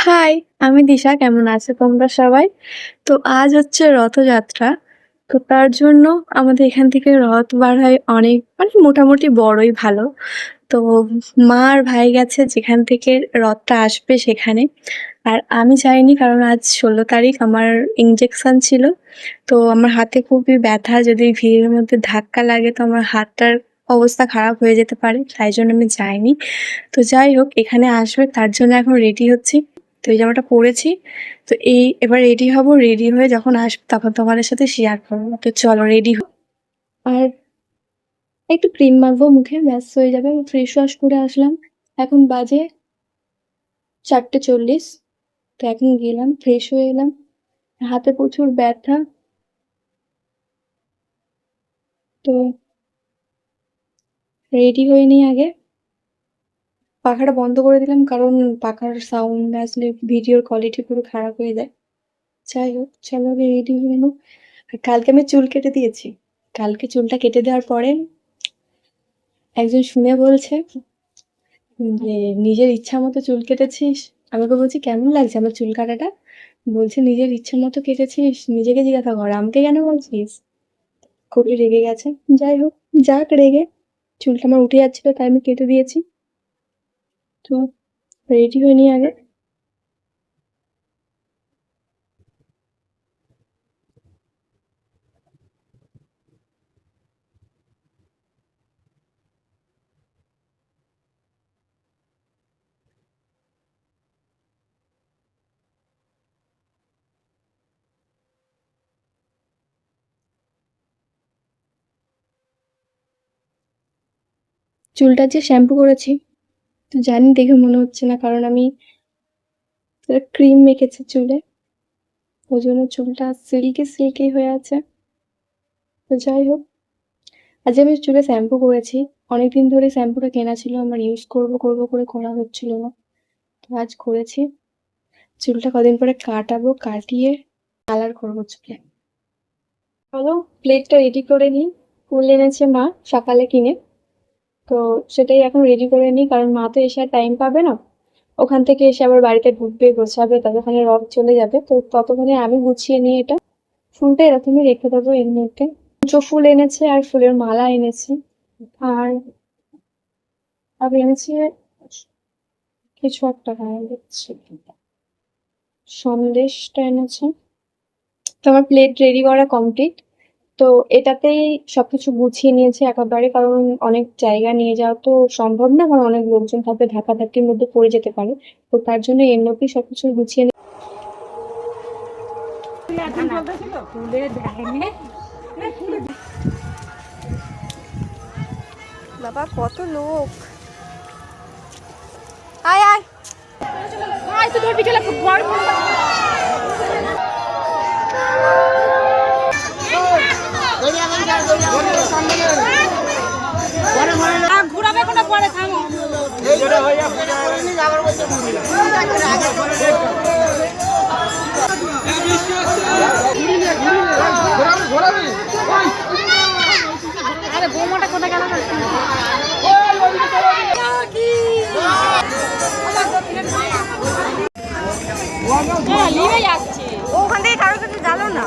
High, আমি দিশা। কেমন আছো তোমরা সবাই? তো আজ হচ্ছে রথযাত্রা। তো তার জন্য আমাদের এখান থেকে রথ বাড়ায় অনেক মানে মোটামুটি বড়ই ভালো। তো মা আর ভাই গেছে যেখান থেকে রথটা আসবে সেখানে। আর আমি যাইনি কারণ আজ ১৬ তারিখ আমার ইনজেকশন ছিল। তো আমার হাতে খুবই ব্যথা, যদি ভিড়ের মধ্যে ধাক্কা লাগে তো আমার হাতটার অবস্থা খারাপ হয়ে যেতে পারে। তাই জন্য আমি যাইনি। তো যাই হোক, এখানে আসবে তার জন্য এখন রেডি হচ্ছি। তো এই জামাটা পরেছি। তো এবার রেডি হব। রেডি হয়ে যখন আসবে তখন তোমাদের সাথে শেয়ার করবো। তো চলো রেডি আর একটু ক্রিম মাখবো মুখে, ব্যাস হয়ে যাবে। ফ্রেশ ওয়াশ করে আসলাম। এখন বাজে ৪:৪০। তো এখন গেলাম, ফ্রেশ হয়ে এলাম। হাতে প্রচুর ব্যথা। তো রেডি হয়ে নিই আগে। পাখাটা বন্ধ করে দিলাম কারণ পাখার সাউন্ড আসলে ভিডিওর কোয়ালিটি পুরো খারাপ হয়ে যায়। যাই হোক, চলো আগে রেডি হয়ে নাও। আর কালকে আমি চুল কেটে দিয়েছি। কালকে চুলটা কেটে দেওয়ার পরে একজন শুনে বলছে যে, "নিজের ইচ্ছা মতো চুল কেটেছিস?" আমি ওকে বলছি, "কেমন লাগছে আমার চুল কাটাটা?" বলছে, "নিজের ইচ্ছে মতো কেটেছিস? নিজেকে জিজ্ঞাসা কর, আমাকে কেন বলছিস?" খুবই রেগে গেছে। যাই হোক, যাক রেগে। চুলটা আমার উঠে যাচ্ছিল তাই আমি কেটে দিয়েছি। তো রেডি হয়ে নিই আগে। চুলটা যে শ্যাম্পু করেছি তো জানি দেখে মনে হচ্ছে না, কারণ আমি ক্রিম মেখেছি চুলে, ওই জন্য চুলটা সিল্কি সিল্কি হয়ে আছে। তো যাই হোক, আজ আমি চুলে শ্যাম্পু করেছি। অনেকদিন ধরে শ্যাম্পুটা কেনা ছিল আমার, ইউজ করবো করবো করে করা হচ্ছিল না। তো আজ করেছি। চুলটা কদিন পরে কাটাবো, কাটিয়ে কালার করবো চুলে। চলো প্লেটটা রেডি করে নিই। ফুল এনেছে মা সকালে কিনে। তো সেটাই এখন রেডি করে নিই, কারণ মা তো এসে আর টাইম পাবে না। ওখান থেকে এসে আবার বাড়িতে ঢুকবে, গোছাবে, ততক্ষণে রথ চলে যাবে। তো ততক্ষণে আমি গুছিয়ে নিই এটা। ফুলটা এরকমই রেখে দেবো এর মধ্যে। কুচো ফুল এনেছে আর ফুলের মালা এনেছে। আর এনেছে কিছু একটা দেখছি, সন্দেশটা এনেছে। তো আমার প্লেট রেডি করা কমপ্লিট। তো এটাতেই সবকিছু গুছিয়ে নিয়েছি একেবারে, কারণ অনেক জায়গা নিয়ে যাওয়া তো সম্ভব না, কারণ অনেক লোকজন থাকবে, ধাক্কাধাক্কির মধ্যে পড়ে যেতে পারে। তো তার জন্য এর মধ্যেই সবকিছু গুছিয়ে বাবা কত লোক। আয় আয় আয়, তো ধরবি চলে বড় ঘুরাবে কোনো পরে থামো। আরে বোমাটা কোথায় গেল? ওখান থেকে কারো কাছে গেল না।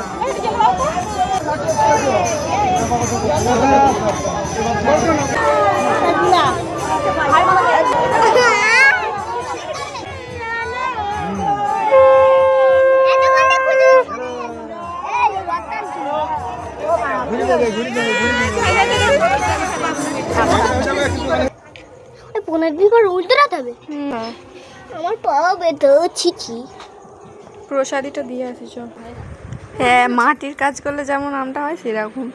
পনেরো দিন পর উল্টো রাত হবে। আমার পাও বেতো ছিছি। প্রসাদীটা দিয়ে আসিস। হ্যাঁ, মাটির কাজ করলে যেমন আমটা হয় সেরকম।